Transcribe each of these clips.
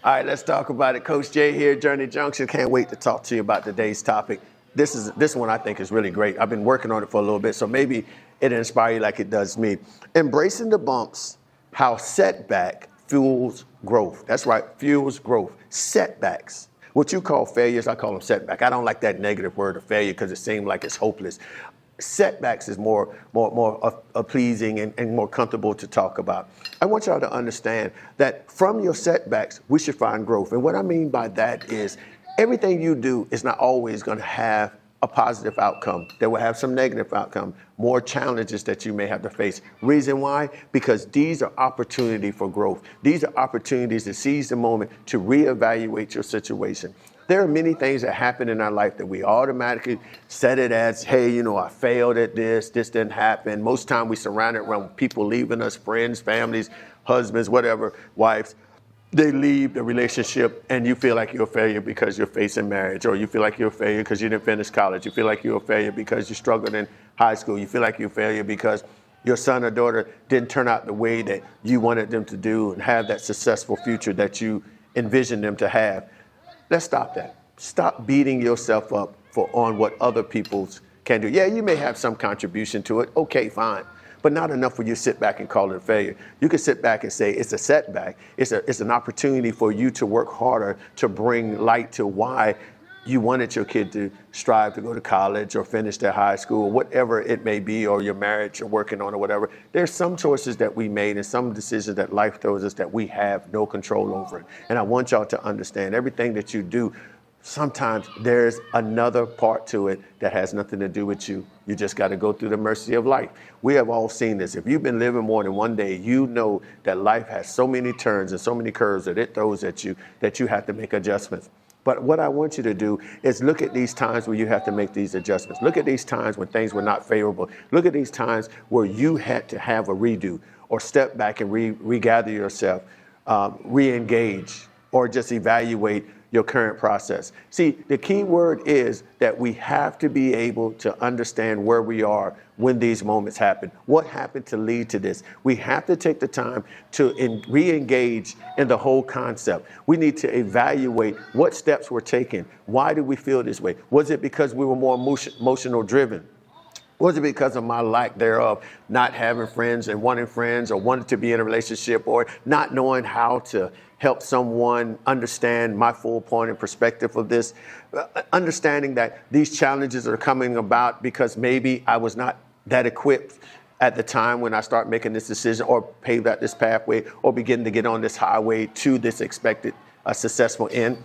All right, let's talk about it. Coach Jay here, Journey Junction. Can't wait to talk to you about today's topic. This one I think is really great. I've been working on it for a little bit, so maybe it'll inspire you like it does me. Embracing the bumps, how setback fuels growth. That's right, fuels growth. Setbacks. What you call failures, I call them setback. I don't like that negative word of failure because it seems like it's hopeless. Setbacks is more pleasing and more comfortable to talk about. I want y'all to understand that from your setbacks, we should find growth. And what I mean by that is everything you do is not always going to have a positive outcome. There will have some negative outcome, more challenges that you may have to face. Reason why? Because these are opportunity for growth. These are opportunities to seize the moment to reevaluate your situation. There are many things that happen in our life that we automatically set it as, hey, I failed at this didn't happen. Most time we surround it around people leaving us, friends, families, husbands, whatever, wives. They leave the relationship and you feel like you're a failure because you're facing marriage, or you feel like you're a failure because you didn't finish college. You feel like you're a failure because you struggled in high school. You feel like you're a failure because your son or daughter didn't turn out the way that you wanted them to do and have that successful future that you envisioned them to have. Let's stop that. Stop beating yourself up on what other people can do. Yeah, you may have some contribution to it. Okay, fine. But not enough for you to sit back and call it a failure. You can sit back and say it's a setback. It's an opportunity for you to work harder to bring light to why you wanted your kid to strive to go to college or finish their high school, whatever it may be, or your marriage you're working on or whatever. There's some choices that we made and some decisions that life throws us that we have no control over. And I want y'all to understand everything that you do, sometimes there's another part to it that has nothing to do with you. You just got to go through the mercy of life. We have all seen this. If you've been living more than one day, you know that life has so many turns and so many curves that it throws at you that you have to make adjustments. But what I want you to do is look at these times where you have to make these adjustments. Look at these times when things were not favorable. Look at these times where you had to have a redo or step back and regather yourself, re-engage, or just evaluate your current process. See, the key word is that we have to be able to understand where we are when these moments happen. What happened to lead to this? We have to take the time to re-engage in the whole concept. We need to evaluate what steps were taken. Why did we feel this way? Was it because we were more emotional driven? Was it because of my lack thereof, not having friends and wanting friends, or wanting to be in a relationship, or not knowing how to help someone understand my full point and perspective of this? Understanding that these challenges are coming about because maybe I was not that equipped at the time when I start making this decision, or paved out this pathway, or begin to get on this highway to this expected successful end.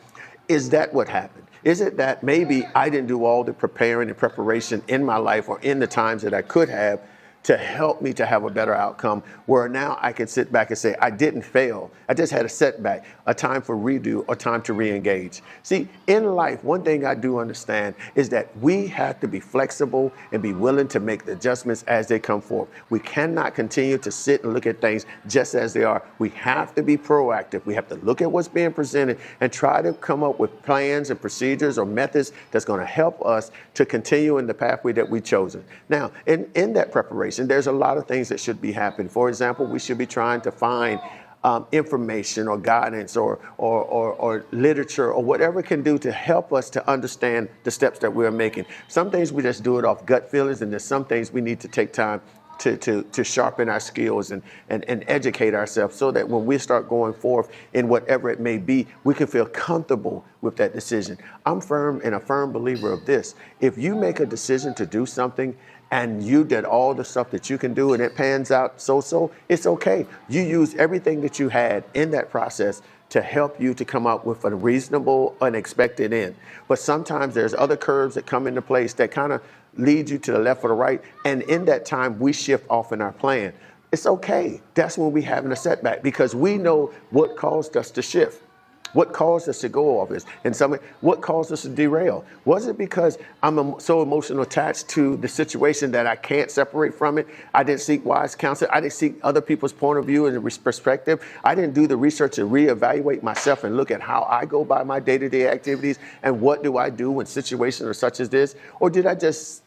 Is that what happened? Is it that maybe I didn't do all the preparing and preparation in my life or in the times that I could have to help me to have a better outcome, where now I can sit back and say, I didn't fail. I just had a setback, a time for redo, or time to re-engage. See, in life, one thing I do understand is that we have to be flexible and be willing to make the adjustments as they come forth. We cannot continue to sit and look at things just as they are. We have to be proactive. We have to look at what's being presented and try to come up with plans and procedures or methods that's going to help us to continue in the pathway that we've chosen. Now, in that preparation, there's a lot of things that should be happening. For example, we should be trying to find information or guidance or literature or whatever it can do to help us to understand the steps that we're making. Some things we just do it off gut feelings, and there's some things we need to take time to sharpen our skills and educate ourselves, so that when we start going forth in whatever it may be, we can feel comfortable with that decision. I'm a firm believer of this. If you make a decision to do something and you did all the stuff that you can do and it pans out so, it's okay. You use everything that you had in that process to help you to come up with a reasonable, unexpected end. But sometimes there's other curves that come into place that kind of lead you to the left or the right. And in that time, we shift off in our plan. It's okay. That's when we're having a setback, because we know what caused us to shift. What caused us to go off this? And what caused us to derail? Was it because I'm so emotionally attached to the situation that I can't separate from it? I didn't seek wise counsel. I didn't seek other people's point of view and perspective. I didn't do the research to reevaluate myself and look at how I go by my day-to-day activities and what do I do when situations are such as this? Or did I just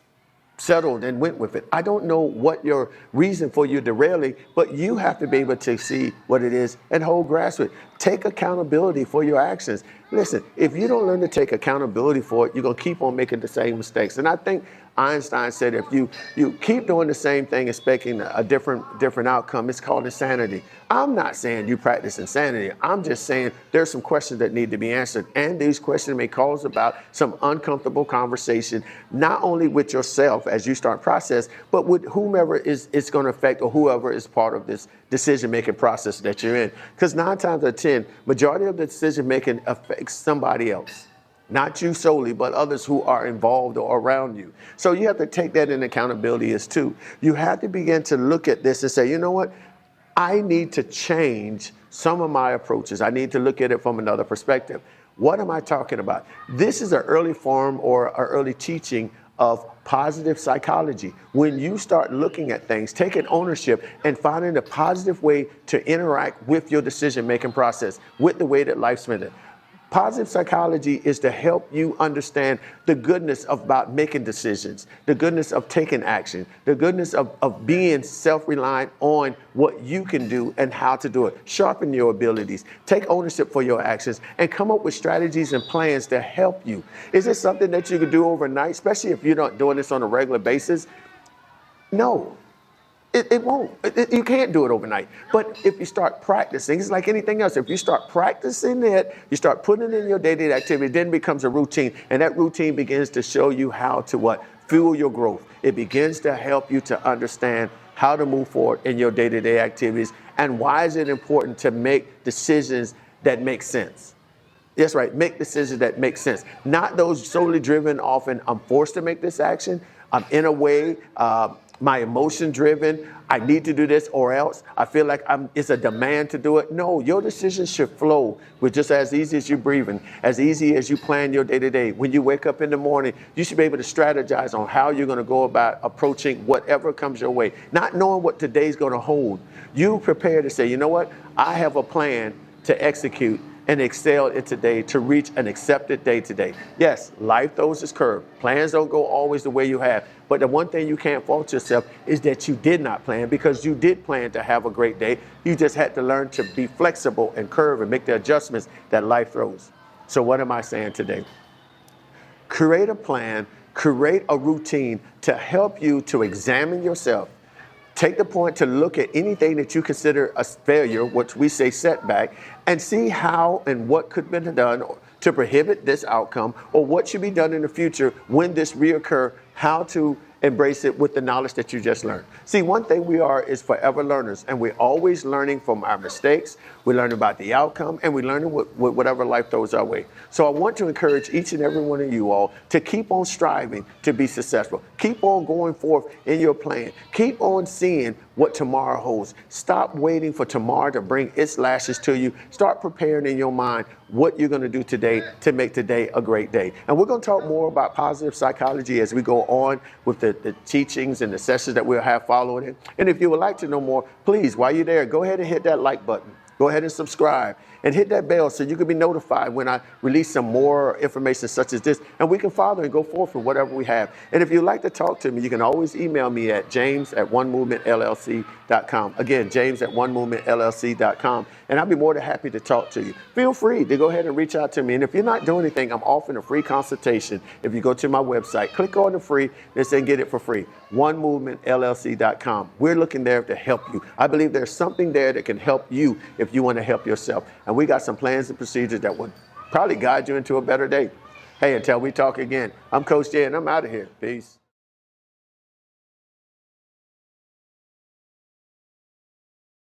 settled and went with it. I don't know what your reason for you derailing, but you have to be able to see what it is and hold grasp with it. Take accountability for your actions. Listen, if you don't learn to take accountability for it, you're going to keep on making the same mistakes. And I think Einstein said if you keep doing the same thing expecting a different outcome, it's called insanity. I'm not saying you practice insanity. I'm just saying there's some questions that need to be answered. And these questions may cause about some uncomfortable conversation, not only with yourself as you start process, but with whomever it's going to affect or whoever is part of this decision-making process that you're in. Because 9 times out of 10, majority of the decision-making affects somebody else. Not you solely, but others who are involved or around you. So you have to take that in accountability as too. You have to begin to look at this and say, you know what? I need to change some of my approaches. I need to look at it from another perspective. What am I talking about? This is an early form or an early teaching of positive psychology. When you start looking at things, taking ownership and finding a positive way to interact with your decision-making process, with the way that life's been. Positive psychology is to help you understand the goodness about making decisions, the goodness of taking action, the goodness of being self-reliant on what you can do and how to do it. Sharpen your abilities, take ownership for your actions, and come up with strategies and plans to help you. Is this something that you can do overnight, especially if you're not doing this on a regular basis? No. It won't. You can't do it overnight. But if you start practicing, it's like anything else. If you start practicing it, you start putting it in your day-to-day activity, then it becomes a routine. And that routine begins to show you how to what? Fuel your growth. It begins to help you to understand how to move forward in your day-to-day activities. And why is it important to make decisions that make sense? That's right. Make decisions that make sense. Not those solely driven off and I'm forced to make this action. I'm in a way, my emotion driven, I need to do this or else. I feel like it's a demand to do it. No, your decisions should flow with just as easy as you're breathing, as easy as you plan your day to day. When you wake up in the morning, you should be able to strategize on how you're going to go about approaching whatever comes your way, not knowing what today's going to hold. You prepare to say, you know what? I have a plan to execute and excel in today to reach an accepted day today. Yes, life throws its curve. Plans don't go always the way you have. But the one thing you can't fault yourself is that you did not plan, because you did plan to have a great day. You just had to learn to be flexible and curve and make the adjustments that life throws. So what am I saying today? Create a plan, create a routine to help you to examine yourself. Take the point to look at anything that you consider a failure, which we say setback, and see how and what could have been done to prohibit this outcome, or what should be done in the future when this reoccur, how to embrace it with the knowledge that you just learned. See, one thing we are is forever learners, and we're always learning from our mistakes. We learn about the outcome, and we learn whatever life throws our way. So I want to encourage each and every one of you all to keep on striving to be successful. Keep on going forth in your plan. Keep on seeing what tomorrow holds. Stop waiting for tomorrow to bring its lashes to you. Start preparing in your mind what you're going to do today to make today a great day. And we're going to talk more about positive psychology as we go on with the teachings and the sessions that we'll have following it. And if you would like to know more, please, while you're there, go ahead and hit that like button. Go ahead and subscribe and hit that bell so you can be notified when I release some more information such as this, and we can follow and go forth with whatever we have. And if you'd like to talk to me, you can always email me at james@onemovementllc.com. Again, james@onemovementllc.com. And I'll be more than happy to talk to you. Feel free to go ahead and reach out to me. And if you're not doing anything, I'm offering a free consultation. If you go to my website, click on the free, and say get it for free. onemovementllc.com. We're looking there to help you. I believe there's something there that can help you if you want to help yourself. And we got some plans and procedures that would probably guide you into a better day. Hey, until we talk again, I'm Coach Jay, and I'm out of here. Peace.